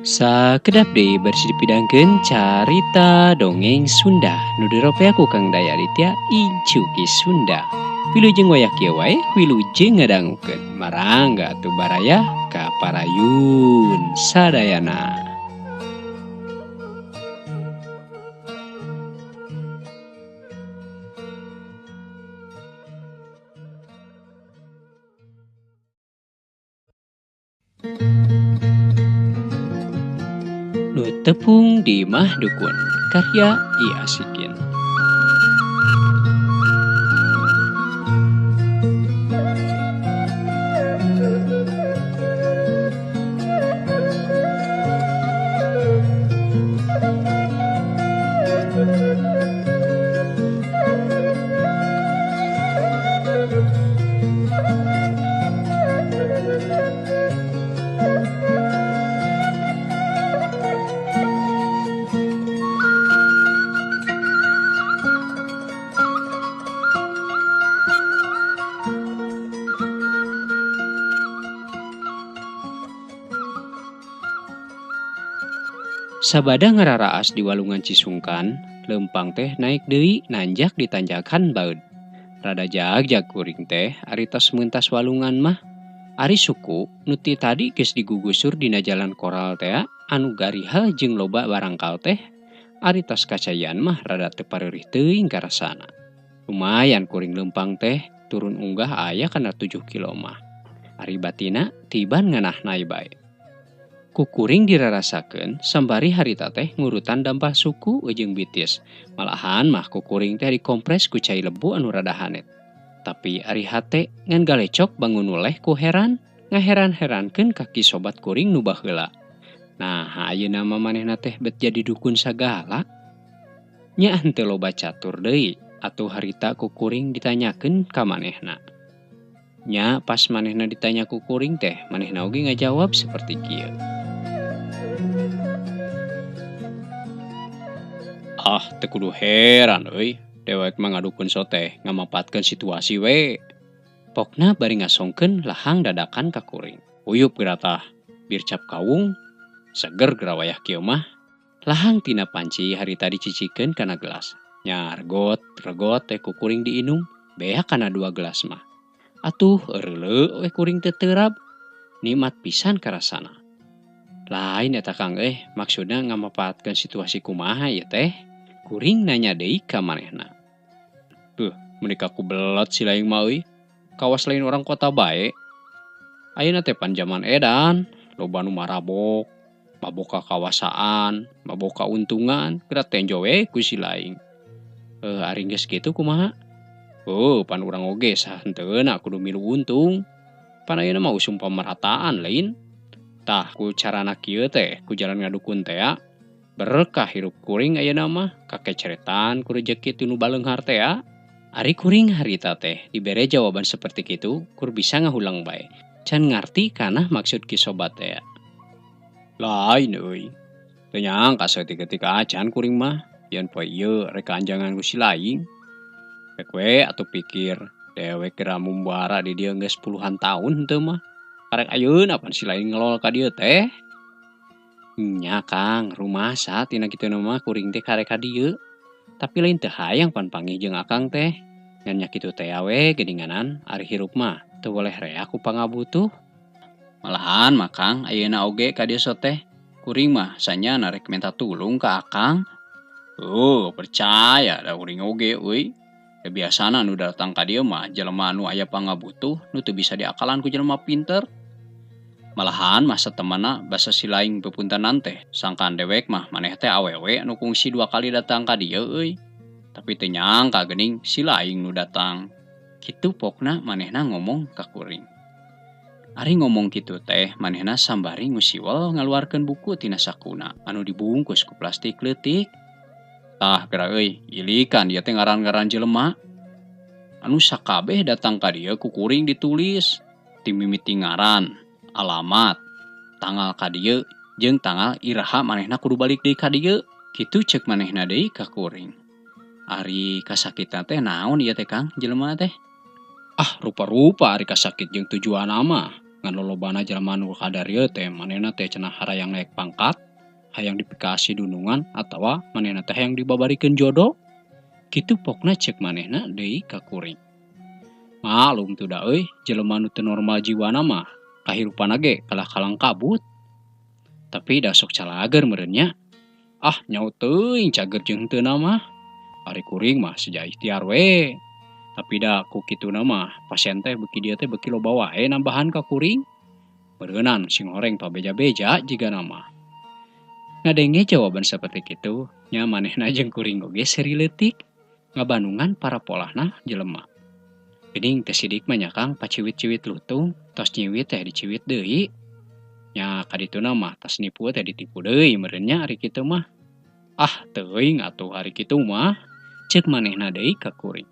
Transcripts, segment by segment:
Sakedap deui bersih dipidangkeun carita dongeng Sunda nu dirope aku Kang Daya Aditya Incu Ki Sunda. Wilujeng wayah kieu wae wilujeng ngadangukeun. Marangga atuh baraya ka parayun sadayana. Nu tepung di Mah Dukun karya I Asikin. Sabada ngararaas di walungan Cisungkan, lempang teh naik deui nanjak di tanjakan baeud. Rada jagjag kuring teh ari tos meuntas walungan mah. Ari suku nu ti tadi geus digugusur dina jalan koral teh anu gariha jeung loba barangkal teh ari tos kacayan mah rada teu pareurih teuing karasana. Lumayan kuring lempang teh turun unggah aya kana 7 kilo mah. Ari batina tiban nganahna bae. Kukuring dirarasakeun sambari harita teh ngurutan dampah suku jeung bitis. Malahan mah kukuring teh dikompres ku cai lebu anu rada hanet. Tapi ari hate ngan galecok bangun uleh ku heran, ngaheran-herankeun kaki sobat kuring nu baheula. Nah, ayeuna mah manehna teh bet jadi dukun sagala. Nya henteu loba catur deui atuh harita kukuring ditanyakeun ka manehna. Nya pas manehna ditanya kukuring teh, manehna oge ngajawab seperti kieu. Ah, teu kudu heran euy. Dewek mah ngadukun soteh ngamapatkeun situasi we. Pokna bari ngasongkeun lahang dadakan ka kuring. Uyup geratah, bir cap kawung, seger geura wayah kieu mah. Lahang tina panci harita dicicikeun kana gelas. Nya regot teh ku kuring diinum, beak kana 2 gelas mah. Atuh eureuleu we kuring teu teurab. Nikmat pisan karasana. Lain eta Kang maksudna ngamapatkeun situasi kumaha ieu teh? Kuring nanya deui ka manehna. Menika ku belot si laing mah euy. Kawas lain orang kota bae. Ayeuna teh pan zaman edan, loba nu marabok, mabok kakawasaan, mabok kauntungan, geura tenjo we ku si laing. Ari geus kitu kumaha? Pan urang oge sahenteuna kudu milu untung. Pan ayeuna mah usum pamerataan lain. Tah ku carana kieu teh, ku jalan ngadukun teh berkah hirup kuring ayeuna mah kakeceretan ku rejeki tinu baleunghar teh. Ari kuring harita teh dibere jawaban seperti kitu kur bisa ngahulang bae. Can ngarti kana maksud ki sobat teh. Lain euy. Teu nyangka saeutik-eutik acan kuring mah yen poe ieu rek anjangan ku si laing. Rek we atuh pikir dewek geura mumbara di dieu geus puluhan tahun henteu mah. Karek ayeuna pan si laing ngelol ka dieu teh. Nya Kang, rumasa tina kitu mah kuring teh karek ka dieu. Tapi lain teu hayang pan panggih jeung akang teh. Ngan nya kitu teh we geuninganan ari hirup mah teu boleh rea ku pangabutuh. Malahan mah Kang ayeuna oge ka dieu teh kuring mah sanyana rek minta tulung ka akang. Percaya da kuring oge euy. Biasana nu datang ka dieu mah jelema nu aya pangabutuh nu teu bisa diakalan ku jelema pinter. Malahan masa temanna basa si laing bepuntenan teh sangkan dewek mah maneh teh awewe anu kungsi 2 kali datang ka dieu euy. Tapi teu nyangka geuning si laing nu datang. Kitu pokna manehna ngomong ka kuring. Ari ngomong kitu teh manehna sambari ngusiwel ngaluarkeun buku tina sakuna anu dibungkus ku plastik leutik. Tah geura euy, ilikan ieu teh ngaran-ngaran jelema. Anu sakabeh datang ka dieu ku kuring ditulis ti mimiti ngaran, alamat, tanggal ka dieu jeung tanggal iraha manehna kudu balik deui ka dieu. Kitu ceuk manehna deui ka kuring. Ari kasakitan teh naon ieu teh Kang jelema teh? Rupa-rupa ari kasakit jeung tujuanna mah. Ngan lolobana jelema nu kadarieu teh manehna teh cenah harayang naek pangkat, hayang dipikasi dunungan atawa manehna teh hayang dibabarikeun jodoh. Kitu pokna cek manehna deui ka kuring. Malum tuh da euy, jelema nu teu normal jiwana mah kahirupana ge kalah kalang kabut. Tapi da sok calager meureun nya. Ah nyaho teuing cager jeung heuteuna mah. Ari kuring mah seja ikhtiar we. Tapi da ku kituna mah pasien teh beuki dieu teh beuki loba wae nambahan ka kuring. Beureunan sing horeng pabeja-beja jigana mah. Ngadenge jawaban seperti kitu, nya manehna jeung kuring oge seri leutik ngabandungan para polahna jelema. Geuning teh sidik mah nya Kang paciwit-ciwit lutung, tos nyiwit teh diciwit deui. Nya kadituna mah tas nipu teh ditipu deui meureun nya ari kitu mah. Ah teuing atuh hari kitu mah, ceuk manehna deui ka kuring.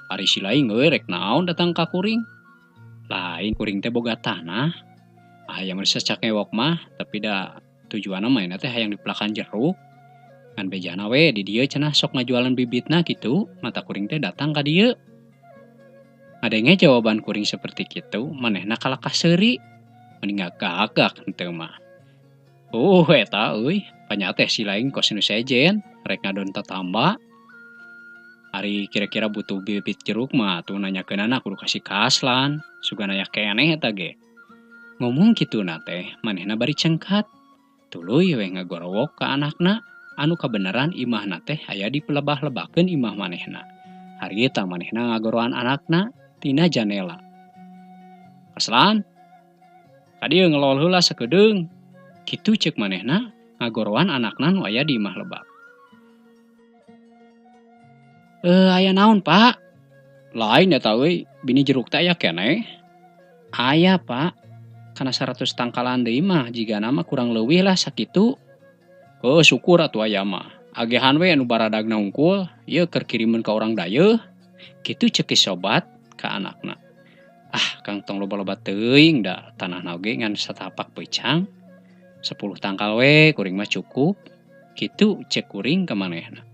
Ari si laing euy rek naon datang ka kuring? Lain kuring teh boga tanah. Aya mah secak ngewok mah, tapi da tujuanna mah teh hayang dipelakan jeruk. Ngan bejana we di dieu cenah sok ngajualan bibitna kitu, mata kuring teh datang ka dieu. Ngadenge jawaban kuring seperti kitu, manehna kalakah seuri. Mending gagak henteu mah. Eta euy, panya teh si laing kos nu sejen, rek ngadon tatamba. Ari kira-kira butuh bibit jeruk mah tuh nanyakeunana kudu kasih kaslan, sugana aya keneh eta ge. Ngomong kituna teh, manehna bari cengkat. Tuluy we ngagorowok ka anakna, anu kabeneran imahna teh aya dipelebah-lebakeun imah manehna. Harita manehna ngagorowan anakna tina janela. Kaslan, kadieu ngelol heula sakedeung. Kitu ceuk manehna ngagorowan anakna nu aya di imah lebak. Aya naon, Pak? Lain eta euy, bini jeruk teh aya keneh. Aya, Pak. Kana 100 tangkalan deui mah jigana mah kurang leuwih lah sakitu. Syukur atuh aya mah. Agehan we anu baradagna unggul, ieu keur kirimeun ka urang dayeuh. Kitu ceuk sobat ka anakna. Ah, Kang tong loba-loba teuing da tanahna oge ngan satapak peucang. 10 tangkal we kuring mah cukup. Kitu cek kuring ka manehna.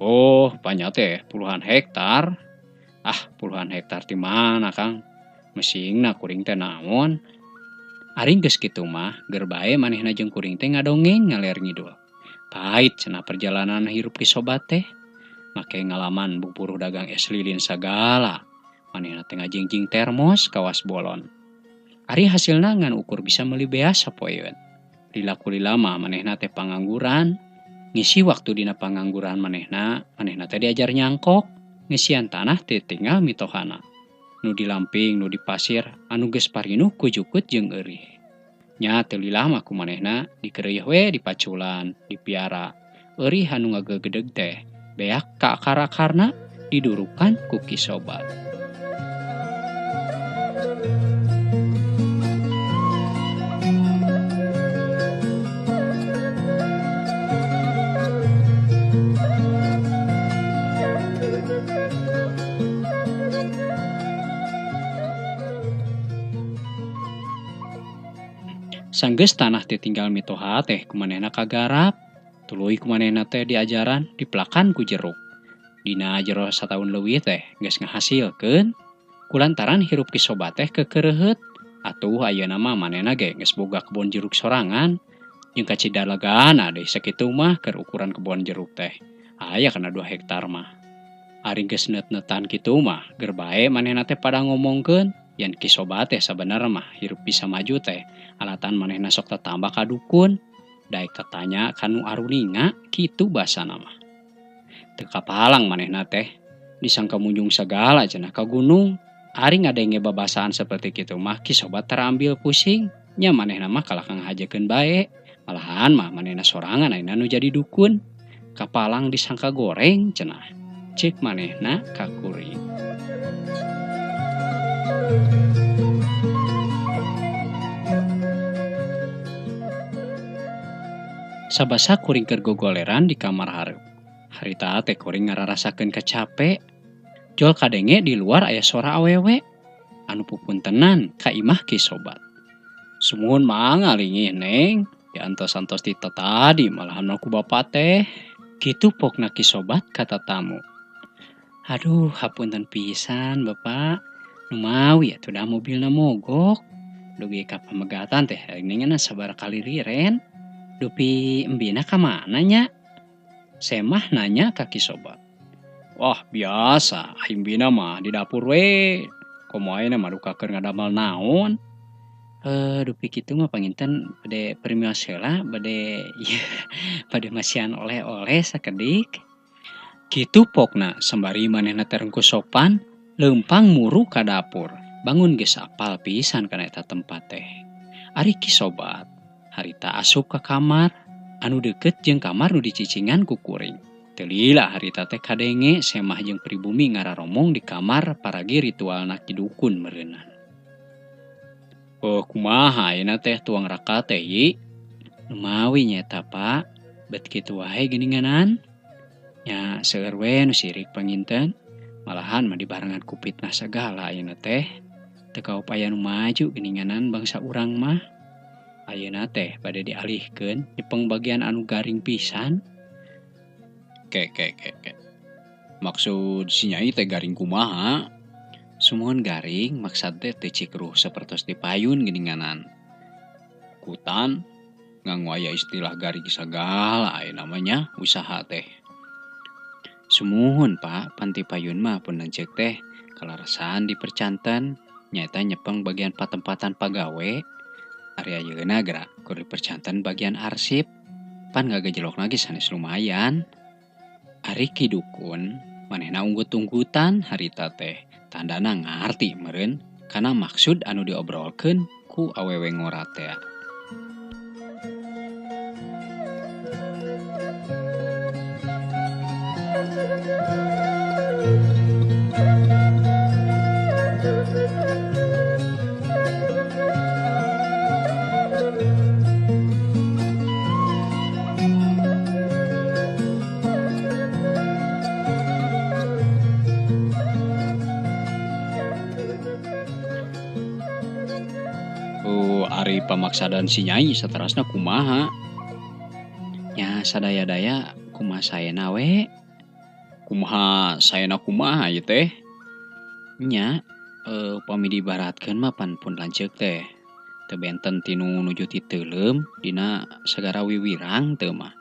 Oh, panya teh puluhan hektar. Ah, puluhan hektar ti mana, Kang? Mesingna kuring teh naon? Aring geus kitu mah, geur bae manehna jeung kuring teh ngadongeng ngaler ngidul. Pait cenah perjalanan hirup ki sobat teh. Make ngalaman buburuh dagang es lilin sagala. Manehna teh ngajingjing termos kawas bolon. Ari hasilna ngan ukur bisa meuli beas sapoeun. Lila mah manehna teh pangangguran. Ngisi waktu dina pangangguran manehna teh diajar nyangkok. Ngisian tanah teh tinggal mitohana. Nu di lamping, nu di pasir, anu geus parinuh ku jukut jeung eurih. Nya teu lilah mah ku manehna dikeureuh we dipaculan, dipiara. Eurih anu ngagegedeg teh beak ka akar-akarna didurukan ku ki sobat. Sanggeus tanah teh tinggal mitoha teh kumanehna kagarap. Tuluy kumanehna teh diajaran dipelakan ku jeruk. Dina jero sataun leuwih teh geus ngahasilkeun. Kulantaran hirup ki sobat teh kekereuheut. Atuh ayeuna mah manehna ge geus boga kebon jeruk sorangan. Jeung kacidalegana deui sakitu mah keur ukuran kebon jeruk teh. Aya kana 2 hektar mah. Ari geus neut-neutan kitu mah, geur bae manehna teh pada ngomongkeun yen ki sobat teh sabenerna mah hirup bisa maju teh alatan manehna sok tatambah ka dukun. Daek tatanya kanu aruninga kitu basana mah. Teu kapalang manehna teh disangka munjung sagala cenah ka gunung. Ari ngadenge babasaan seperti kitu mah ki sobat terambil pusing. Nya manehna mah kalah ngahajekeun bae. Malahan mah manehna sorangan ayeuna nu jadi dukun. Kapalang disangka goreng cenah. Ceuk manehna ka kuring. Sabasa kuring keur gogoleran di kamar hareup. Harita teh kuring ngararasakeun kacape. Jol kadenge di luar aya suara awewe. Anu pupuntenan ka imah ki sobat. Sumuhun mah ngalingih Neng. Diantos-antos ti tadi malahan ku bapa teh. Kitu pokna ki sobat kata tamu. Aduh, hapunten pisan Bapak. Nu mawi atuh da mobilna mogok. dugi ka pamegatan teh ningan sabaraha kali riren dupi embina ka mana nya. Semah nanya ka Kisobat. Wah biasa, embina mah di dapur we. Komo ayeuna mah dukakeun ngadamel naon? Dupi kitu mah panginten bade permios heula bade bade masihan oleh-oleh sakedik. Kitu pokna sembari manehna terengku sopan, leumpang muru ka dapur. Bangun geus apal pisan kana eta tempat teh. Ari Kisobat harita asup ka kamar anu deukeut jeung kamar nu dicicingan ku kuring. Teu lila harita teh kadenge Semah jeung pribumi ngararomong di kamar paragi ritualna ki dukun meureunnan. Kumaha ayeuna teh tuang raka teh Yi? Numawi nyata Pak, bet kitu wae geuninganan. Nya seueur we nu sirik panginten, malahan mah dibarengan ku fitnah sagala ayeuna teh. Teu kaupaya nu maju geuninganan bangsa urang mah. Ayeuna teh bade dialihkeun nyepeng bagian anu garing pisan. Ke. Maksud si Nyai teh garing kumaha? Sumuhun garing maksad teh teu cikruh sapertos dipayun geuninganan. Kutan nganggo aya istilah garing sagala aya namanya usaha teh. Sumuhun Pak, panti payun mah pun lanceuk teh kalarasan dipercanten nyaeta nyepeng bagian patempatan pagawe. Ari ayeuna geura keur dipercanten bagian arsip. Pan ngagajelok lagi sanes lumayan. Ari ki dukun manehna unggut-unggutan harita teh. Tandana ngarti meureun kana maksud anu diobrolkeun ku awewe ngora teh. Ari pamaksadan si Nyai saterasna kumaha? Nya sadaya-daya kumaha saena we? Kumaha saena kumaha ieu teh? Nya upami diibaratkeun mah pan pun lanceuk teh. Teu benten tinu nuju ti teuleum dina sagara wiwirang teu mah.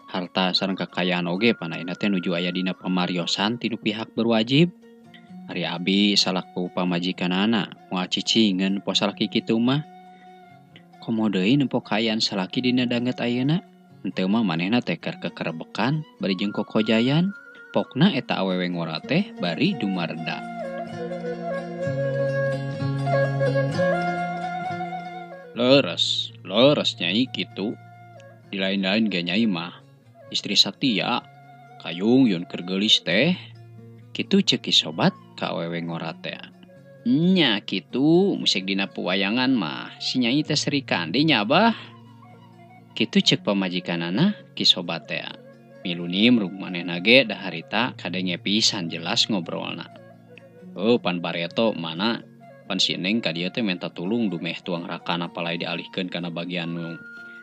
Harta sareng kakayaan oge pan ayeuna teh nuju aya dina pamariosan ti nu pihak berwajib. Ari abi salaku pamajikanana moal cicingeun poe salaki kitu mah. Komo deui nempo kaayaan salaki dina danget ayeuna. Henteu mah manehna teh keur kekerebekan bari jeung kokojayan. Pokna eta awewe ngora teh bari dumarda. Leres Nyai kitu. Di lain-lain ge Nyai mah istri satia, kayung yun keur geulis teh. Kitu ceuk Kisobat ka awewe ngora teh. Nya kitu musik dina pewayangan mah si Nyai teh Srikandi nya Abah. Kitu ceuk pamajikanana Kisobat teh. Milunim rug manehna ge da harita kadenge pisan jelas ngobrolna. Pan bareto mana pan si Neng ka dieu teh minta tulung dumeh tuang rakana palai dialihkeun kana bagian nu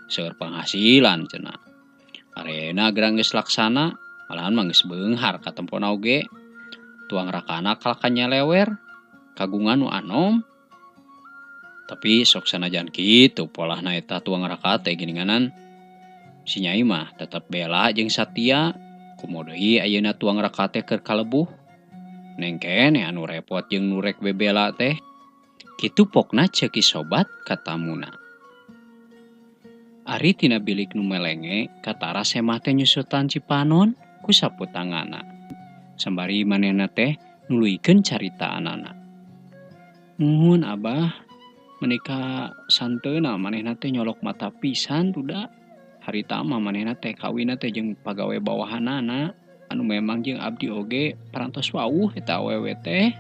seueur penghasilan cenah. Arena gerang geus laksana, malahan mah geus beunghar ka tempona oge. Tuang rakana kalkan nyelewer, kagungan nu anom. Tapi sok sanajan kitu polahna eta tuang raka teh geuninganan. Si Nyai mah tetep bela jeung satia, kumaha deui ayeuna tuang raka teh keur kalebuh. Neng keneh anu repot jeung nu rek bebela teh. Kitu pokna ceuk Kisobat ka tamuna. Ari tina bilik nu melenge katara Semah teh nyusutan Cipanon ku saputanganna. Sembari manehna teh nuluykeun caritaanana. Nuhun Abah, menika santeuna manehna teh nyolok mata pisan duda. Harita mah manehna teh kawinna teh jeung pagawe bawahanana anu memang jeung abdi oge parantos wawuh eta awewe teh.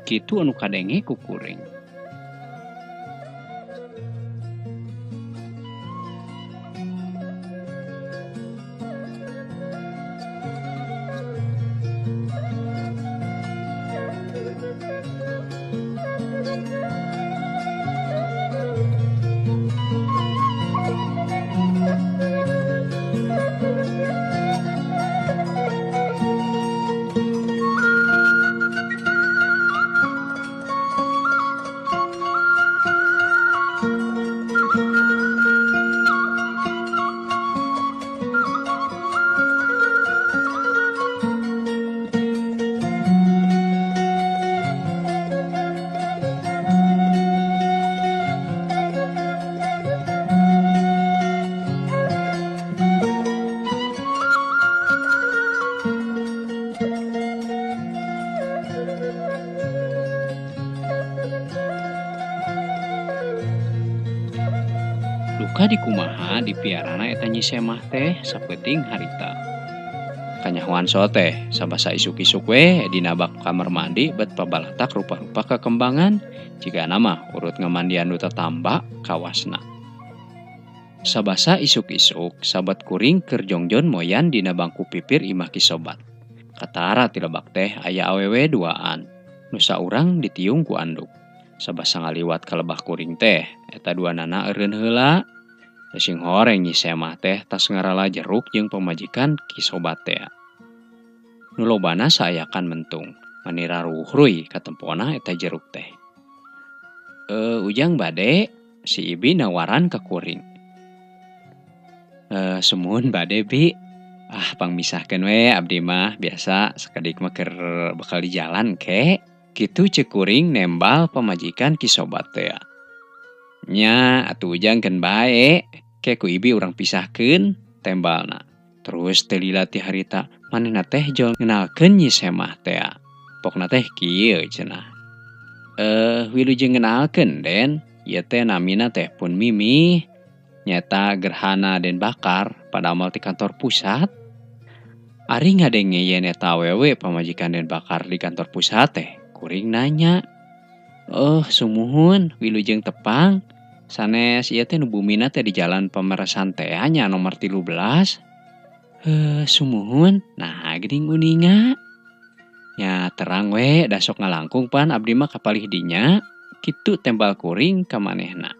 Kitu anu kadenge ku kuring. duka di kumaha dipiarana eta Nyi Semah teh sapeting harita. Kanyahoan so teh sabasa isuk-isuk we dina bak kamar mandi bet pabalatak rupa-rupa kekembangan jika nama urut ngamandian nu tatamba kawasna. Sabasa isuk-isuk sabat kuring keur jongjon moyan dina bangku pipir imah kisobat. Katara ti lebak teh aya awewe duaan. Nu saurang ditiung ku anduk. Sabasa ngaliwat ka lebah kuring teh eta duanana eureun heula. Sing horeng Nyi Semah teh tas ngarala jeruk jeung pamajikan kisobat teh. Nu lobana saayakan mentung. Manira ruhruy katempona eta jeruk teh. Ujang bade si Ibi nawaran ka kuring. Sumuhun bade Bi. Pangmisahkeun we abdi mah biasa sakadik mah keur bakal di jalan ke. Kitu ceuk kuring nembal pamajikan kisobat teh. Nya atuh ujang keun bae. Ke ku Ibi urang pisahkeun tembalna. Terus teu lila ti harita manehna teh jol ngenalkeun Nyi Semah teh. Pokna teh kieu cenah. Wilujeng ngenalkeun Den. Ieu teh namina teh Pun Mimi. Nyata gerhana Den Bakar pada amal di kantor pusat. Ari ngadenge yen eta awewe pamajikan Den Bakar di kantor pusat teh. Kuring nanya. Sumuhun wilujeng tepang. Sanes ieu teh nu bumina teh di jalan Pameresan teh nya nomor 13. Sumuhun. Nah geuning uninga. Nya terang we da sok ngalangkung pan abdi mah kapalih dinya. Kitu tembal kuring ka manehna.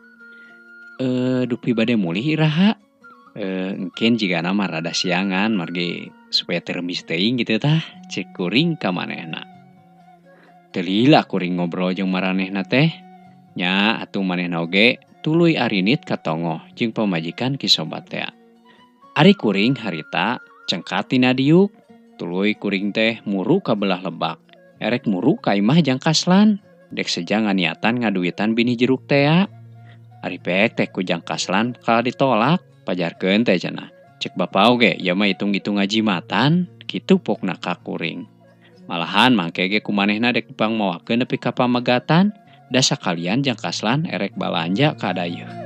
Dupi bade mulih iraha. Engkeun jigana mah rada siangan margi supaya teremis teuing gitu tah cek kuring ka manehna. Teu lila kuring ngobrol jeung maranehna teh. Nya atuh manehna oge tuluy arinit katongo jeung pamajikan kisobat teh. Ari kuring harita cengkat tina diuk, tuluy kuring teh muru ka belah lebak. Erek muru ka imah Jang Kaslan. Dek seja nganiatan ngaduitan bini jeruk teh. Ari pek teh ku Jang Kaslan kala ditolak, pajarkeun teh cenah. Cek bapa oge, ya mah hitung-hitung ngajimatan, kitu pokna ka kuring. Malahan mangke ge kumanehna dek dipangmoakeun nepi ka pamegatan, da sakalian Jang Kaslan erek balanja ka dayeuh.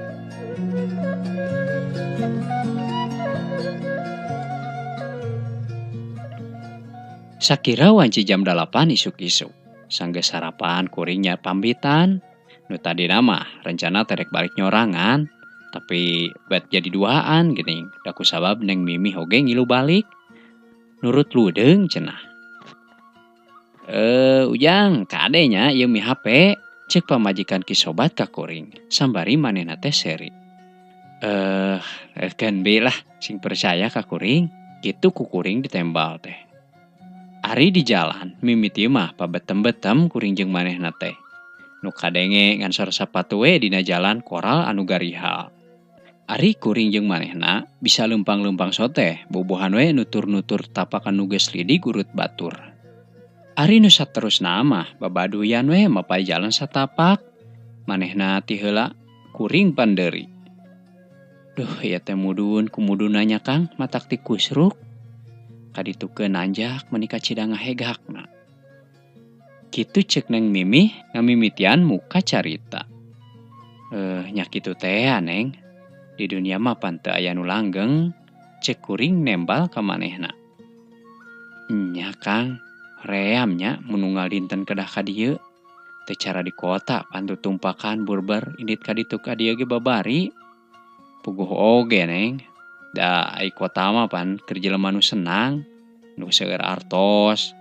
Sakira wanci jam 8 isuk-isuk. Sanggeus sarapan kuring nya pambitan. Nu tadi nama rencana terek balik nyorangan, tapi bet jadi duaan geuning. Da kusabab Neng Mimi oge ngilu balik. Nurut ludeung cenah. Ujang kade nya ieu mi HP, cek pamajikan kisobat ka kuring. Sambari manehna teh seri. Keun bi lah sing percaya ka kuring. Kitu ku kuring ditembal teh. Ari di jalan mimiti mah pabetem-betem kuring jeung manehna teh. Nu kadenge ngansor sapatu we dina jalan koral anu garihal. Ari kuring jeung manehna bisa lempang-lempang soteh bobohan we nutur-nutur tapak anu geus lidig urut batur. Ari nu saterusna mah babaduyan we mapay jalan satapak. Manehna ti heula kuring pandeuri. Duh ieu teh mudun kumudunanya Kang matak ti kusruk. Kaditukeun nanjak menika cidang ngahegakna. Kitu cek Neng Mimi ngamimitian muka carita. Nya kitu teh Neng. Di dunia mah pan teu aya nu langgeng, cek kuring nembal ka manehna. Nya Kang, ream nya mun unggal dinten kedah ka dieu. Teu cara di kota pan tutumpakan burber indit ka ditu ka dieu ge babari. Puguh oge Neng. Da ai kota mah pan keur jelema nu senang, nu seueur artos.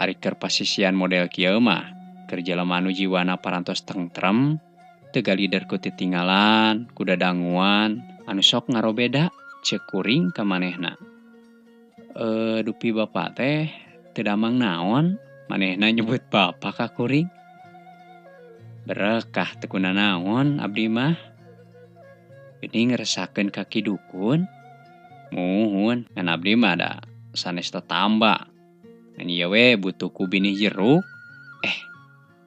Ari keur pasisian model kieu mah keur jelema nu jiwana parantos tentrem, teu galider ku titinggalan, ku dadanguan, anu sok ngarobeda ceuk kuring ka manehna. Dupi bapa teh teu damang naon, manehna nyebut bapa ka kuring. Berekah teu kunaon abdi mah. Geuning ngresakeun kaki dukun. Muhun, ngan abdi mah da sanes tetamba. Ngan ieu we butuh ku bini jeruk.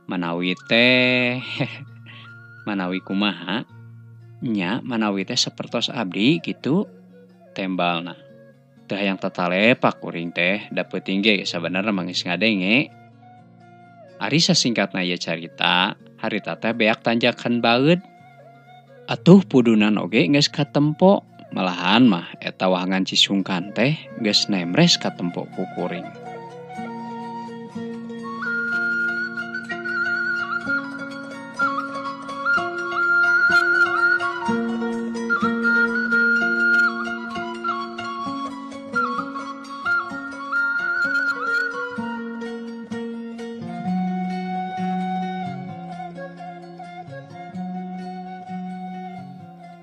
Manawi teh manawi kumaha? Nya manawi teh sapertos abdi kitu tembalna. Teu hayang tatalepak kuring teh da peuting ge sabenerna mah geus ngadenge. Ari sasingkatna ieu carita, harita teh beak tanjakan baeud. Atuh pudunan oge geus katempo, malahan mah eta wahangan Cisungkan teh geus nemres katempo ku kuring.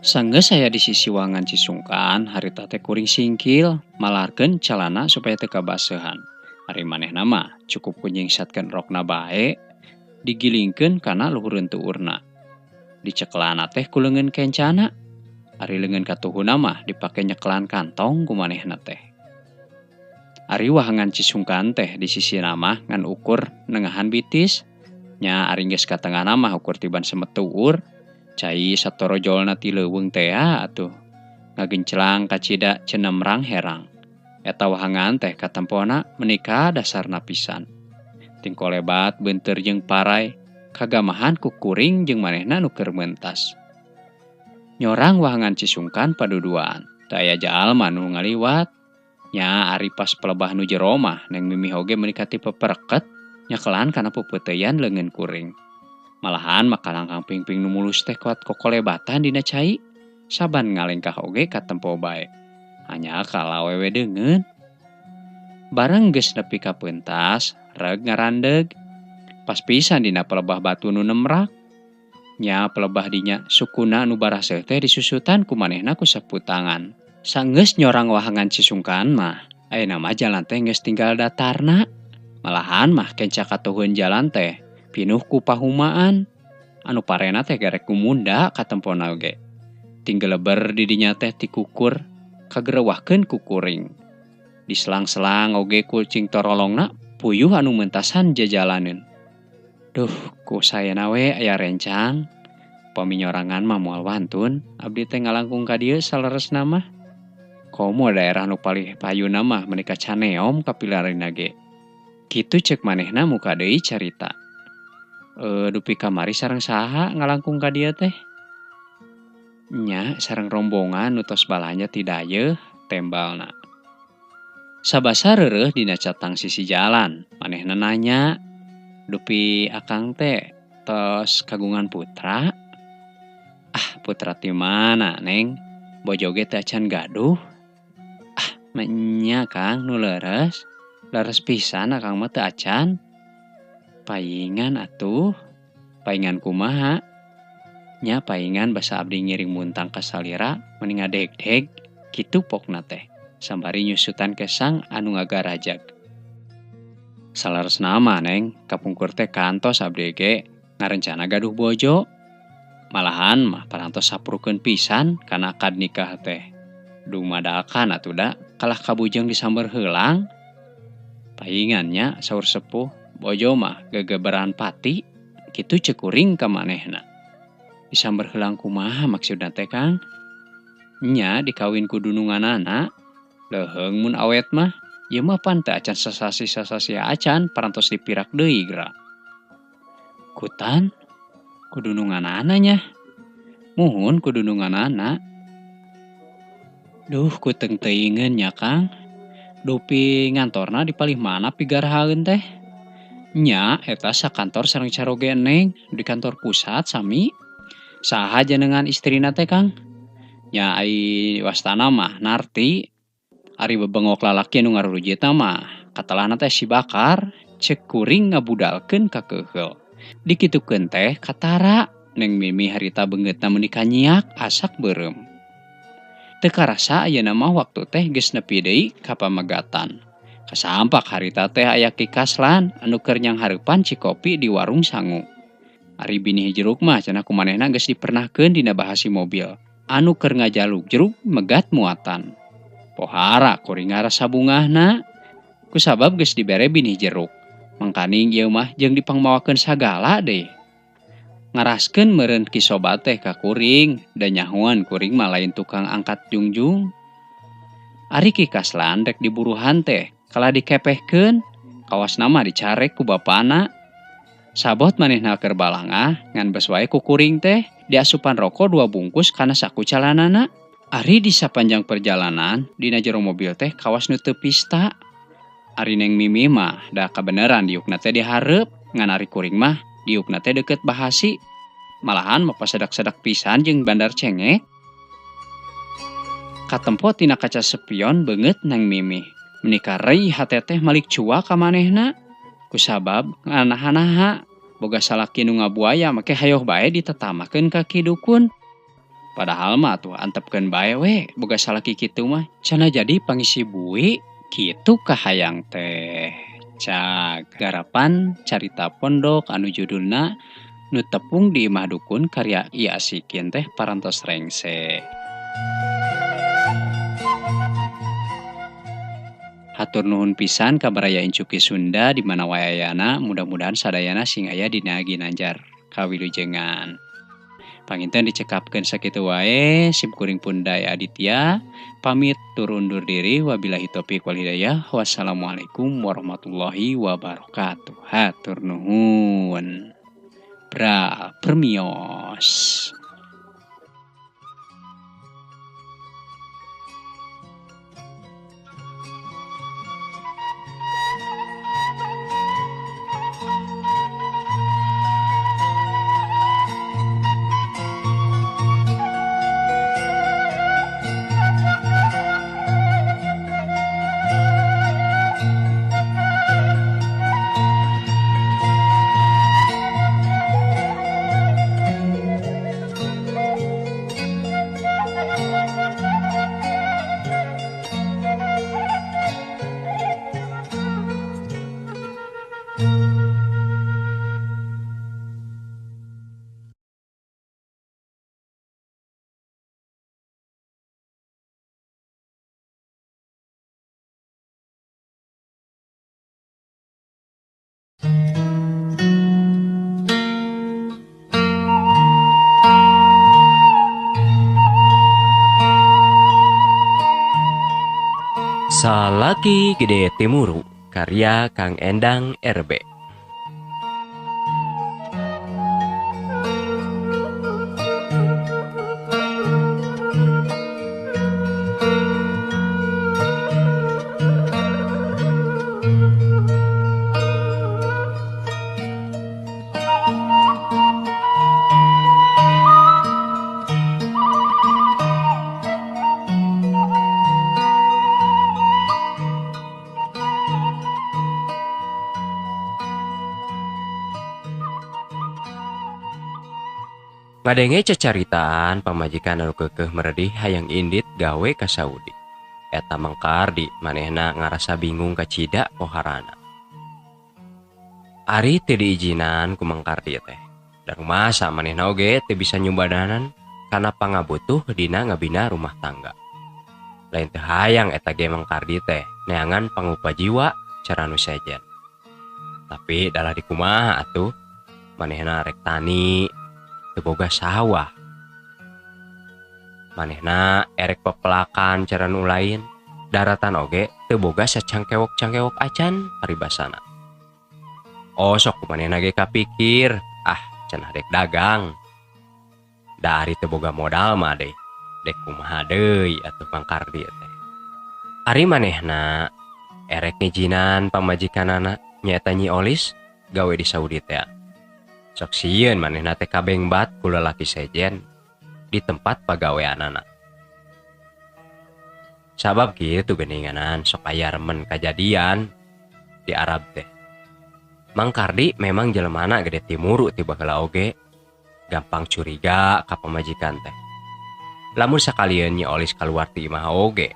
Sanggeus saya di sisi wahangan Cisungkan, harita teh kuring singkil, malarkeun calana supaya teu kabaseuhan. Ari manehna mah cukup kunyingsatkeun rokna bae, digilingkeun kana luhureun tuurna. Dicekelaana teh ku leungeun kencana. Ari leungeun katuhuna mah dipake nyeklan kantong ku manehna teh. Ari wahangan Cisungkan teh di sisi mah ngan ukur nengahan bitis, nya ari geus ka tengahna mah ukur tiban semet tuur. Cai satoro jolna ti leuweung teh atuh. Ngagenclang kacida cenemrang herang. Eta wahangan teh katempona menika dasarna pisan. Tingko lebat beunteur jeung parai, kagamahan ku kuring jeung manehna nu keur meuntas. Nyorang wahangan Cisungkan paduduan, teu aya jalma nu ngaliwat. Nya ari pas pelebah nu jero mah neng mimih oge menika ti pepereket, nyakelan kana pupeuteyan leungeun kuring. Malahan makalangkang pingping nu mulus teh kuat kokolebatan dina cai, saban ngalengkah oge katempo bae. Hanya kala awewe deungeun. Bareng geus nepi ka peuntas, reg ngarandeg. Pas pisan dina pelebah batu nu nemrak. Nya pelebah dinya sukuna nu baraseuh teh disusutan ku manehna ku saputangan. Sanggeus nyorang wahangan Cisungkan mah, ayeuna mah jalan teh geus tinggal datarna. Malahan mah kenca katuhun jalan teh pinuh ku pahumaan. Anu parena teh garek kumunda katempona oge. Tinggeleber di dinya teh tikukur kagerewahkeun ku kuring. Diselang-selang oge kucing torolongna puyuh anu meuntasan jajalaneun. Duh, ku sayana we aya rencang. Paminyorangan mah moal wantun, abdi teh ngalangkung ka dieu saleresna mah. Komo daerah nu palih payuna mah menika caneom kapilarina ge. Kitu ceuk manehna muka deui carita. Dupi kamari sareng saha ngalangkung ka dieu teh? Nya sareng rombongan nu tos balanja ti dayeuh tembalna. Sabasa reureuh dina catang sisi jalan, manehna nanya, "Dupi akang teh tos kagungan putra?" "Ah, putra ti mana, Neng? Bojo ge teh acan gaduh." "Ah, nya Kang nu leres. Leres pisan akang mah teu acan." "Paingan atuh." "Paingan kumaha?" "Nya paingan basa abdi ngiring muntang ka salira meni ngadeg-deg." Kitu pokna teh, sambari nyusutan kesang anu ngagarajag. "Salaresna mah Neng, kapungkur teh kantos abdi ge ngarencana gaduh bojo. Malahan mah parantos saprukeun pisan kana akad nikah teh. Dumadakan atuh da kalah kabujang disamber heulang." "Paingannya," saur sepuh, "bojo mah gegeberan pati." Kitu ceuk kuring ka manehna. "Disamber heulang kumaha maksudna teh Kang?" "Nya dikawin ku dununganana. Leuheung mun awet mah, ieu mah pan teu acan sasasi-sasasi acan parantos dipirak deui geura." "Kutan? Ku dununganana nya?" "Muhun ku dununganana." "Duh kuteung teuingeun nya Kang. Dupi ngantorna di palih mana pigarahaeun teh?" "Nya eta sakantor sareng caroge Neng di kantor pusat sami." "Saha jenengan istrina teh Kang?" "Nya ai wastana mah Narti. Ari bebengok lalaki anu ngarurujitna mah katelahna teh si Bakar." Ceuk kuring ngabudalkeun ka keuheul. Dikitukeun teh katara Neng Mimi harita beungeutna meuni kanyiak asak beureum. Teu karasa ayeuna mah waktu teh geus nepi deui ka pamegatan. Kasampak harita teh aya Ki Kaslan anu keur nyanghareupan cikopi di warung sangu. Ari binih jeruk mah cenah kumanehna geus dipernahkeun dina bahasi mobil. Anu keur ngajaluk jeruk megat muatan. Pohara kuring ngarasa bungahna. Kusabab geus dibere binih jeruk. Mangkaning ieu mah jeung dipangmawakeun sagala deui. Ngaraskeun meureun Ki Sobat teh ka kuring, da nyahoan kuring mah lain tukang angkat jungjung. Ari Ki Kaslan rek diburuhan teh, kalah dikepehkeun, kawasna mah dicarek ku bapana. Sabot manehna keur balangah ngan beus wae ku kuring teh diasupan rokok 2 bungkus kana saku calanana. Ari di sapanjang perjalanan dina jero mobil teh kawas nu teu pista. Ari Neng Mimi mah da kabeneran diukna teh di hareup ngan ari kuring mah diukna teh deukeut Bahasi. Malahan mapasedak-sedak pisan jeung bandar cengek. Katempo tina kaca spion beungeut Neng Mimi. Menika reuy hate teh malik cua ka manehna. Kusabab nganaha-naha boga salaki nu ngabuaya make hayoh bae ditetamakeun ka ki dukun. Padahal mah atuh antepkeun bae we boga salaki kitu mah cenah jadi pangisi bui kitu kahayang teh. Cak garapan carita pondok anu judulna Nu Tepung di Imah Dukun karya I Asikin teh parantos rengse. Hatur nuhun pisan ka Baraya Incuki Sunda di mana wae ayana, mudah-mudahan sadayana sing aya dina Ginanjar kawilujengan. Panginten dicekapkeun sakitu wae, simkuring Pundai Aditya pamit tur undur diri, wabillahi taufik wal hidayah. Wassalamualaikum warahmatullahi wabarakatuh. Hatur nuhun. Permios. Salaki Gede Timuru, karya Kang Endang RB. Ngadenge cecaritaan pamajikan anu keukeuh meredih hayang indit gawe ka Saudi. Eta Mang Kardi manehna ngarasa bingung kacida poharana. Ari teu diijinan ku Mang Kardi teh. Da rumasa manehna oge teu bisa nyumbadanan kana pangabutuh dina ngabina rumah tangga. Lain teu hayang eta ge Mang Kardi teh neangan pangupa jiwa cara nu sejen. Tapi dalah dikumaha atuh manehna rek tani teu boga sawah. Manehna erek pepelakan cara nu lain, daratan oge teu boga sacangkewok-cangkewok acan paribasana. Osok ku manehna ge kapikir, cenah dek dagang. Da ari teu boga modal mah dek kumaha deui atuh Mang Kardi teh. Ari manehna erek ngijinan pamajikanana nyaeta Nyi Olis gawe di Saudi teh. Sok sieun manehna teh kabengbat ku lalaki sejen di tempat pagaweanana. Sabab kitu geuninganan sok aya remen kajadian di Arab teh. Mang Kardi memang jelemana gede timuru ti baheula oge, gampang curiga ka pamajikan teh. Lamun sakalian Nyi Olis kaluar ti imah oge,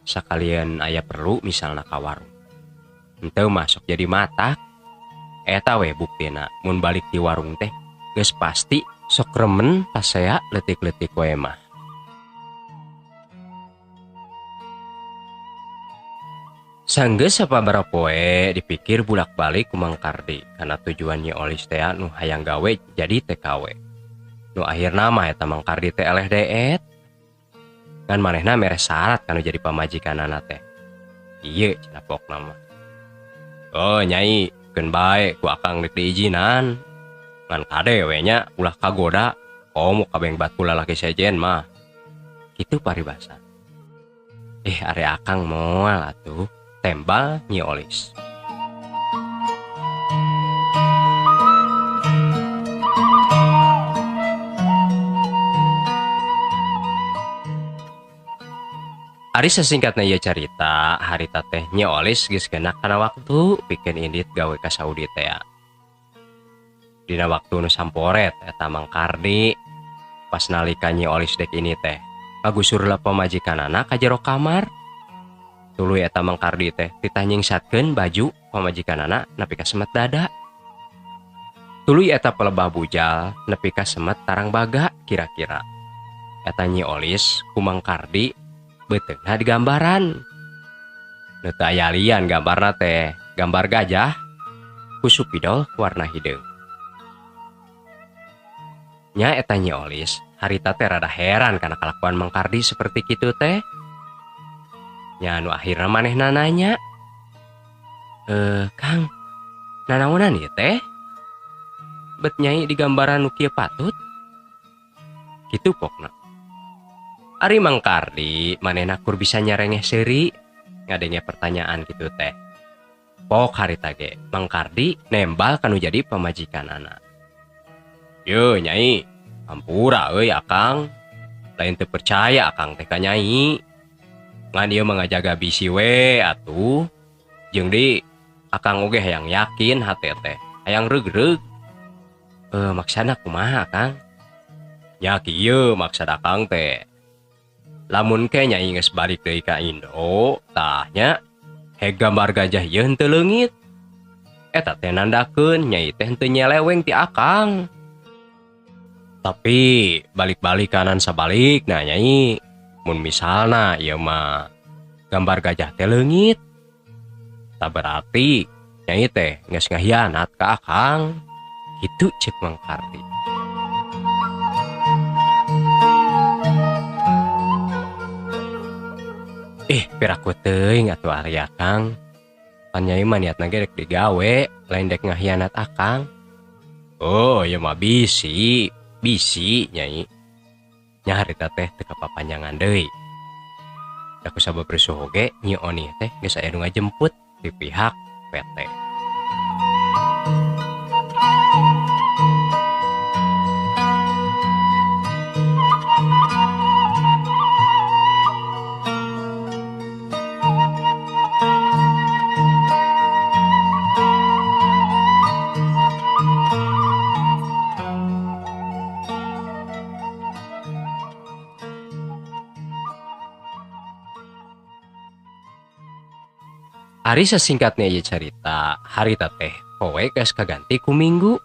sakalian aya perlu misalna ka warung. Henteu masuk jadi matak. Eta we buktina mun balik di warung teh geus pasti sok remen pasea leutik-leutik we mah. Sanggeus sababaraha poe dipikir bulak-balik ku Mang Kardi kana tujuannya Olis teh nu hayang gawe jadi TKW. Nu akhirna mah eta Mang Kardi teh eleh deet. Kan manehna mere syarat kanu jadi pamajikanana teh. Ieu cenah pokna mah. Oh Nyai, pikeun bae ku akang dek diijinan. Ngan kade we nya ulah kagoda komo kabeng batu lalaki sejen mah. Kitu paribasa. Are akang moal atuh tembal Nyi Olis. Ari sesingkatna ieu carita, harita teh Nyi Olis geus gendak kana waktu pikeun indit gawe ka Saudi teh. Dina waktu nu samporet eta Mang Kardi pas nalika Nyi Olis dek ini teh ngagusur pamajikanana ka jero kamar. Tuluy eta Mang Kardi teh ditanyingsakeun baju pamajikanana nepi ka semet dada. Tuluy eta pelebah bujal nepi ka semet tarang baga kira-kira. Eta Nyi Olis ku Mang Kardi beteungna di gambaran. Nu teu aya lian gambarna teh gambar gajah ku supidol warna hideung. Nya eta Nyi Olis harita teh rada heran kana kalakuan Mang Kardi seperti kitu teh. Nya nu akhirna manehna nanya, Kang, nanaonan ieu teh? Bet nyai di gambaran nu kieu patut?" Kitu pokna. Ari Mang Kardi manehna kur bisa nyarengeh seuri ngadenge pertanyaan kitu teh. Pok harita ge Mang Kardi nembal kanu jadi pamajikanana. "Yo nyai, ampura euy akang. Lain teu percaya akang teh ka nyai. Ngan ieu mengajaga bisi we atuh. Jeung di akang oge hayang yakin hate teh, hayang reug-reug." "Maksana kumaha akang?" "Ya kieu maksud akang teh. Lamun ke nyai geus balik deui ka Indo, tah nya he gambar gajah ieu henteu leungit. Eta teh nandakeun nyai teh henteu nyeleweng ti akang. Tapi balik-balik kanan sabalik nah nyai, mun misalna ieu mah gambar gajah teh leungit, tah berarti nyai teh geus ngahianat ka akang." Kitu ceuk Mang Kardi. Piraku teuing atuh ari akang. Pan nyai mah niatna ge rek digawe, lain dek ngahianat akang. "Oh, ieu mah bisi nyai. Nya harita teh teu kapapanjangan deui. Da ku sabab reusuh oge Nyi Oni teh geus aya nu ngajemput di pihak PT." Ari sesingkatnya ieu carita, harita teh poe geus kaganti ku minggu.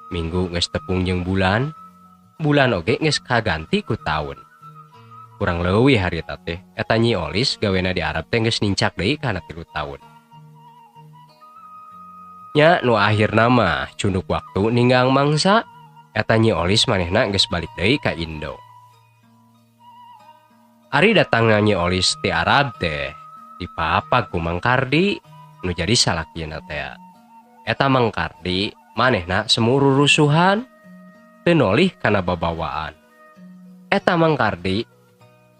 Minggu geus tepung jeung bulan. Bulan oge geus kaganti ku taun. Kurang leuwih harita teh eta Nyi Olis gawena di Arab teh geus nincak deui kana 3 taun. Nya nu akhirna mah cunduk waktu ninggang mangsa, eta Nyi Olis manehna geus balik deui ka Indo. Ari datangna Nyi Olis ti Arab teh dipapag ku Mang Kardi nu jadi salakieuna teh. Eta Mang Kardi manehna semu rurusuhan teu nolih kana babawaan. Eta Mang Kardi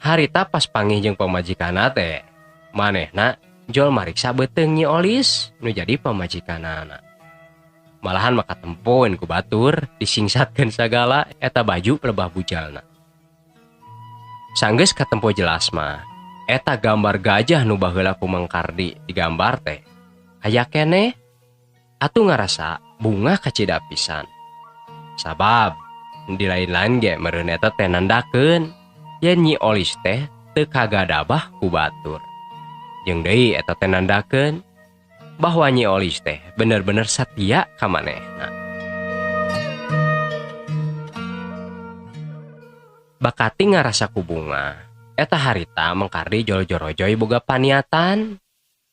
harita pas panggih jeung pamajikanna teh manehna jol mariksa beuteung Nyi Olis nu jadi pamajikanana. Malahan maka tempoeun ku batur disingsatkeun sagala eta baju lebah bujalna. Sanggeus katempo jelas mah eta gambar gajah nu baheula ku Mang Kardi digambar teh aya keneh atuh ngarasa bunga kacida pisan. Sabab di lain-lain ge meureun eta teh nandakeun yen Nyi Olis teh teu kagadabah ku batur. Jeung deui eta teh nandakeun bahwa Nyi Olis teh bener-bener satia ka manehna. Bakati ngarasa ku bunga, eta harita Mang Kardi jol-jorojoy boga paniatan.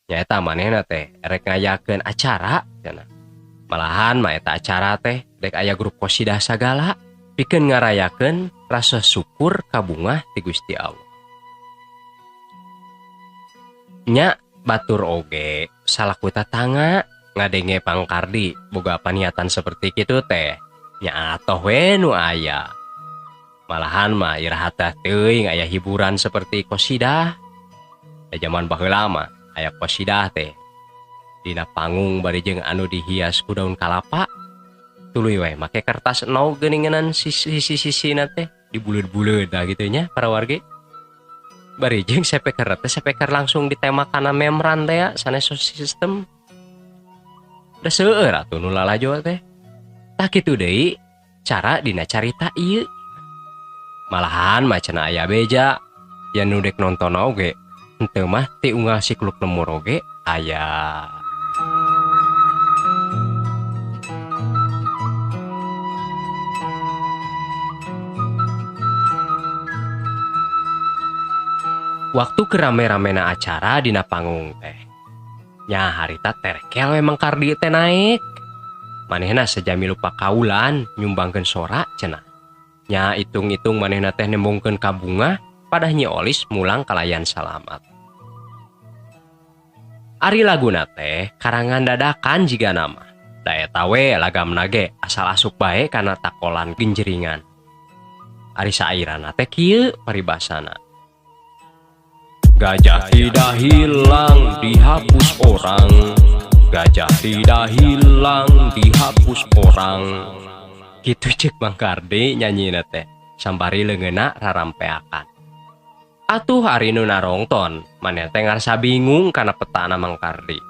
Nyaeta manehna teh rek ngayakeun acara cenah. Malahan mah eta acara teh rek aya grup qosidah sagala pikeun ngarayakeun rasa syukur ka bunga ti Gusti Allah. Nya batur oge salaku tatangga ngadenge pangkardi boga paniatan seperti kitu teh nya atoh we nu aya. Malahan mah iraha teuing aya hiburan seperti qosidah. Da zaman baheula mah aya qosidah teh. Dina panggung bari jeung anu dihias ku daun kalapa. Tuluy we make kertas enog geuninganan sisi-sisina teh dibuleud-buleud da kitu nya para wargi. Bari jeung sepeker teh sepeker langsung ditemakan memran teh ya sanes sistem. Da seueur atuh nu lalajo teh. Tah kitu deui cara dina carita ieu. Malahan macana aya beja ya nu dek nonton oge henteu mah ti unggal sikluk lemur oge aya. Waktu kerame-ramena acara dina panggung teh nya harita terkel memang kardi teh naik. Manehna sejami lupa kaulan nyumbangkeun sora cenah. Nya itung-itung manehna teh nembongkeun ka bunga padah Nyi Olis mulang kalayan salamat. Ari laguna teh karangan dadakan jiga nama. Da eta we lagamna ge asal asup bae kana takolan genjeringan. Ari sairana teh kieu paribasana. Gajah tidak hilang dihapus orang. Gajah tidak hilang dihapus orang. Gitu cek Bang Kardi nyanyina teh sambari leungeunna rarampeakan. Atuh hari nu narongton maneh teh ngarasa bingung kana petana Mang Kardi.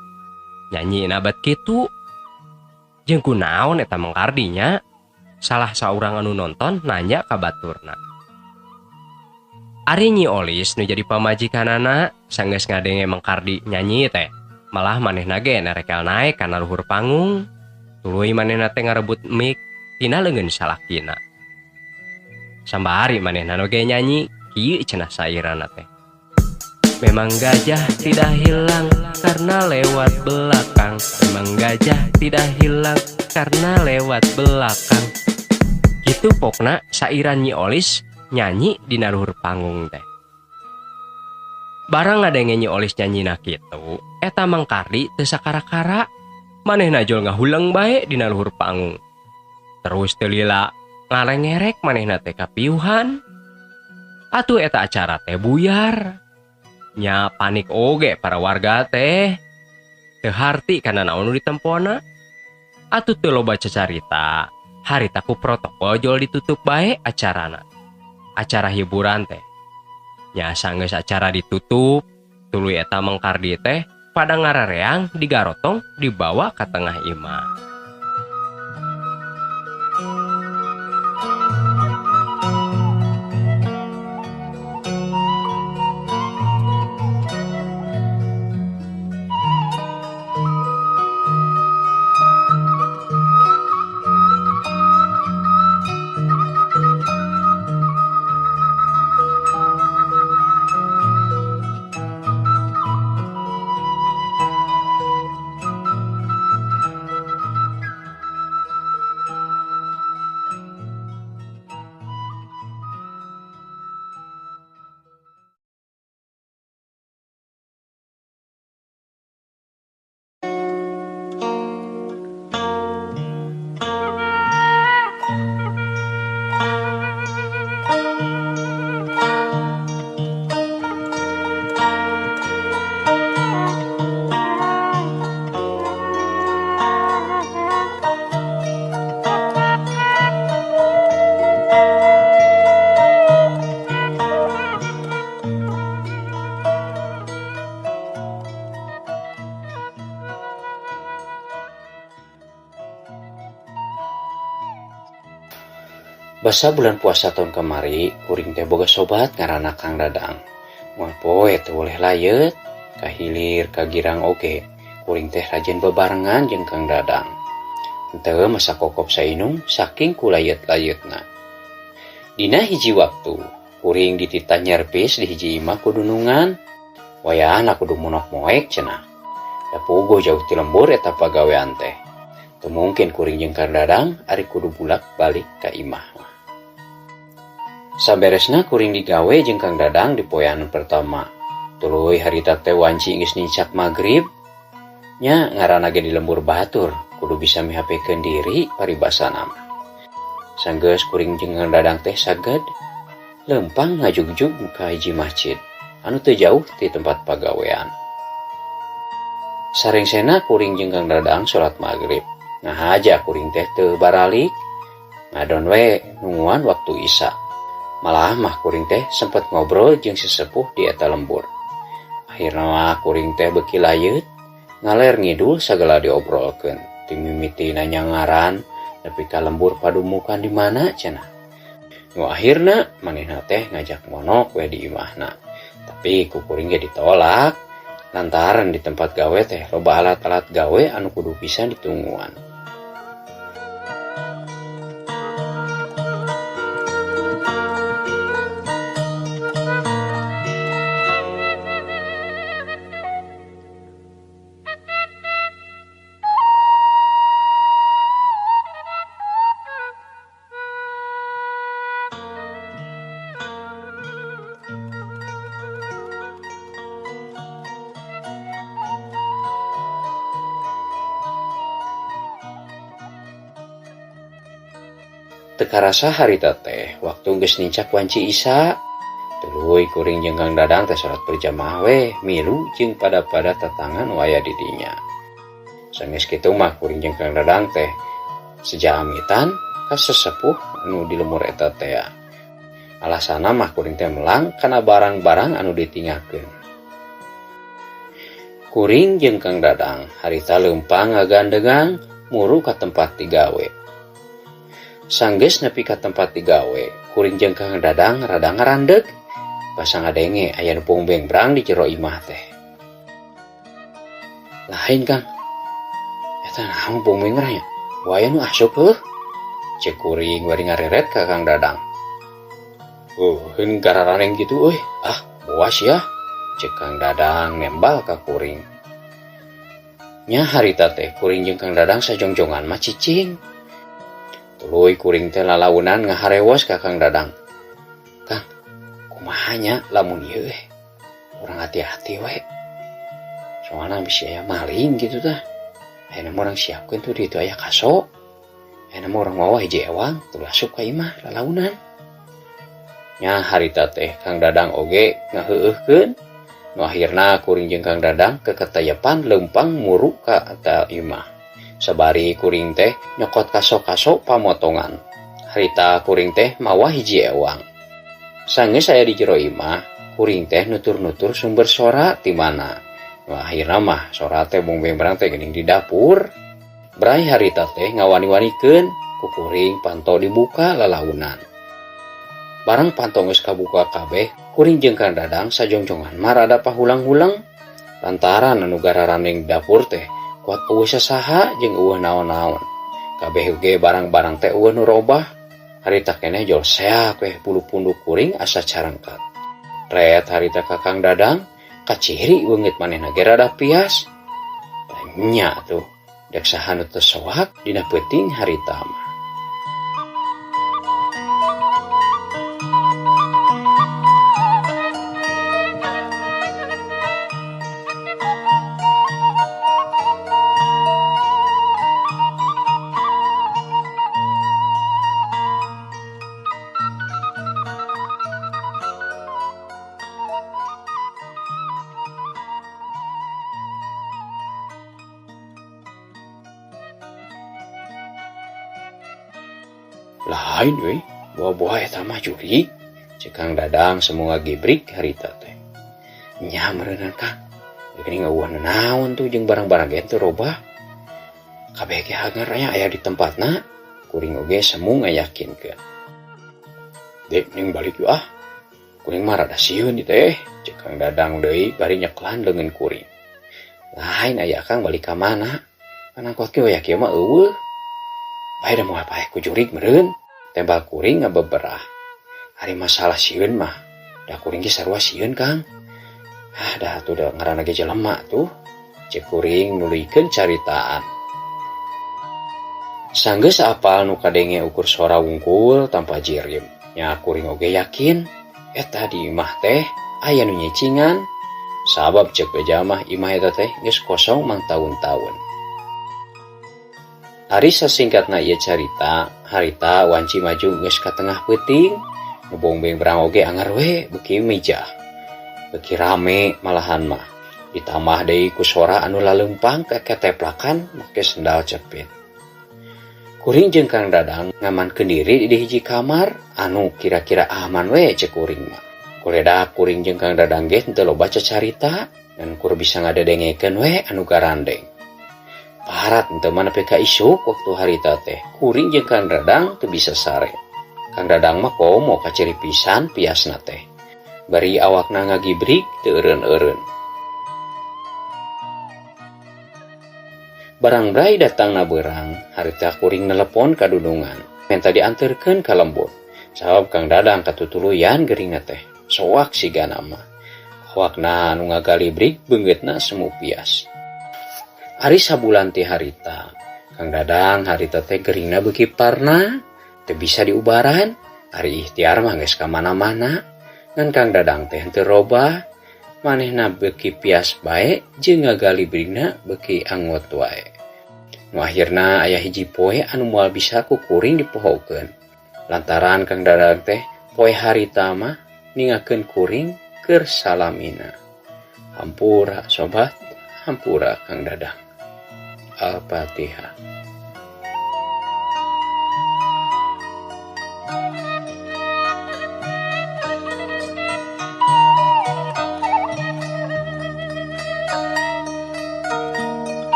Nyanyina bat kitu. Jeung kunaon eta Mang Kardi nya? Salah saurang anu nonton nanya ka baturna. Ari Nyi Olis nu jadi pamajikanana sanggeus ngadenge Mang Kardi nyanyi teh. Malah manehna ge nerekel naek kana luhur panggung. Tuluy manehna teh ngarebut mik tina leungeun salakina. Sambari manehna oge nyanyi kieu cenah sairana teh. Memang gajah tidak hilang karena lewat belakang. Memang gajah tidak hilang karena lewat belakang. Gitu pokna sairan Nyi Olis nyanyi dina luhur panggung teh. Barang ngadenge Nyi Olis nyanyina kitu, eta Mang Kardi teu sakara-kara. Manehna jol ngahulang bae dina luhur panggung. Terus teu lila ngalengerek manehna teh kapiuhan. Atuh eta acara teh buyar. Nya panik oge para warga teh. Teu harti kana naon nu ditempona. Atuh teu loba cacarita. Harita ku protokol jol ditutup bae acarana. Acara hiburan teh. Nya sanggeus acara ditutup, tuluy eta Mang Kardi teh pada ngarareang digarotong dibawa ka tengah imah. Basa bulan puasa tahun kemari, kuring teh boga sobat ngaranna Kang Dadang. Moal poe teh boleh layet, kahilir kagirang oge. Kuring teh rajin bebarengan jeung Kang Dadang. Henteu masa kokop sainung saking kulayet-layetna. Dina hiji waktu, kuring dititah nyerpis di hiji imah kudunungan. Wayahna kudu munok moek cenah. Da puguh jauh ti lembur eta pagawean teh. Teu mungkin kuring jeung Kang Dadang ari kudu bulak balik ka imah. Saberesna kuring digawe jeung Kang Dadang di poe anu pertama. Tuluy harita teh wanci geus nyincak magrib. Nya ngaranna ge di lembur batur, kudu bisa mihapekeun diri paribasana mah. Sanggeus kuring jeung Kang Dadang teh saged lempang ngajugjug ka hiji masjid anu teu jauh ti tempat pagawean. Sarengsena kuring jeung Kang Dadang salat magrib. Ngahaja kuring teh teu baralik, ngadon we nungguan waktu isya. Malah mah kuring teh sempet ngobrol jeung sesepuh di eta lembur. Akhirna mah kuring teh beuki layeut, ngaler ngidul sagala diobrolkeun. Ti mimiti nanya ngaran, nepi ka lembur padumukan di mana cenah. Nu akhirna manehna teh ngajak monok we di imahna. Tapi ku kuring ge ditolak. Lantaran di tempat gawe teh loba alat-alat gawe anu kudu pisan ditungguan. Teu karasa harita teh waktu geus nincak wanci isya. Tuluy kuring jeung Kang Dadang teh salat berjamaah we milu jeung pada tatangan nu aya di dinya. Sanggeus kitu mah kuring jeung Kang Dadang teh sejamitan ka sesepuh anu di lemur eta teh. Alasana mah kuring teh melang kana barang-barang anu ditinggalkeun. Kuring jeung Kang Dadang harita leumpang ngagandengan muru ka tempat digawe. Sanggeus nepi ka tempat digawe, kuring jeung Kang Dadang rada ngarandeg, pasang ngadenge aya nu pongbengbrang di jero imah teh. Lain Kang, eta naon pongbengbrang nya? Waya nu asup heuh? Cek kuring bari ngareret ka Kang Dadang. Heun gararaneng kitu euy, boas ya. Cek Kang Dadang nembal ka kuring. Nya harita teh kuring jeung Kang Dadang sajongjongan mah cicing. Tuluy kuring teh lalaunan ngaharewos ka Kang Dadang. Kang, kumaha nya lamun ieu urang hati-hati we. Soalna bisi aya maling gitu tah. Ayeuna mah urang siapkeun tuh di ditu aya kaso. Ayeuna mah urang mawa hiji ewang tuluy asup ka imah lalaunan. Nya harita teh Kang Dadang oge ngaheueuhkeun. Nu akhirna kuring jeung Kang Dadang keketayepan leumpang muru ka eta imah. Sabari kuring teh nyokot kaso-kaso pamotongan. Harita kuring teh mawa hiji ewang. Sanggeus aya di jero imah, kuring teh nutur-nutur sumber sora ti mana. Akhirna mah sora teh bongbengbrang teh geuning di dapur. Brai harita teh ngawani-wanikeun ku kuring panto dibuka lalaunan. Barang panto geus kabuka kabeh, kuring jeung Kang Dadang sajongjongan mah rada pahulang-hulang. Lantaran anu gararaneng dapur teh kuat eueuh sasaha jeung eueuh naon-naon. Kabeh ge barang-barang teh eueuh nu robah. Harita keneh jol seak we bulu punduk kuring asa carangkat. Ret harita ka Kang Dadang, kaciri weungeut manehna ge rada pias. Nya tuh, dek saha nu teu soak dina peuting harita mah. Lain we, buah-buah eta mah jurig. Cek Kang Dadang semua gibrik harita teh. Nya meureunna Kang. Geuning eueuh naon tuh jeung barang-barang ge teu robah. Kabeh ge hangernya aya di tempatna. Kuring oge semu ngayakinkeun. Dek ning balik yeuh ah. Kuring mah rada sieun ieu teh. Cek Kang Dadang deui bari nyeklan leungeun kuring. Lain aya Kang balik ka mana? Kana angkot ge we kieu mah eueuh. Bae da moal paeh ku jurig meureun. Tembal kuring ngabeberah. Hari masalah sieun mah. Da kuring ge sarua sieun Kang. Dah atuh da ngaranna ge jelema tuh. Cek kuring nuluykeun caritaan. Sanggeus apal nu kadenge ukur sora wungkul tanpa jirim. Nya kuring oge yakin eta di imah teh aya nu nyecingan Sabab cek beja mah imah eta teh geus kosong mang tahun-tahun. Ari sasingkatna ieu carita, harita wanci maju geus ka tengah peuting, ngebongbeng berang oge anggar we beuki meja. Beuki rame malahan mah. Ditambah deui ku sora anu laleumpang keketeplakan make sendal cepit. Kuring jeung Kang Dadang ngamankeun diri di hiji kamar anu kira-kira aman we cek kuring mah. Kuledak kuring jeung Kang Dadang ge teu loba carita dan kur bisa ngadedengekeun we anu garandeng. Paharat teu nepi ka isuk waktu harita teh. Kuring jeung Kang Dadang teu bisa sare. Kang Dadang mah komo kaciri pisan piasna teh. Bari awakna ngagibrik teu eureun-eureun. Barang bray datang na beurang, harita kuring nelepon ka dudungan. Minta dianterkeun ka lembut. Sabab Kang Dadang katutuluyan geuringna teh. Soak sigana mah. Awakna anu ngagalibrik beungeutna semu pias. Ari sabulan ti harita, Kang Dadang harita teh geuringna beuki parna, teu bisa diubaran. Ari ikhtiar mah geus ka mana-mana. Ngan Kang Dadang teh teu robah, manehna beuki pias bae jeung ngagalibrigna beuki anggot wae. Nu akhirna aya hiji poe anu moal bisa ku kuring dipohokeun. Lantaran Kang Dadang teh poe harita mah ningakeun kuring keur salamina. Hampura sobat, hampura Kang Dadang. Al-Fatihah.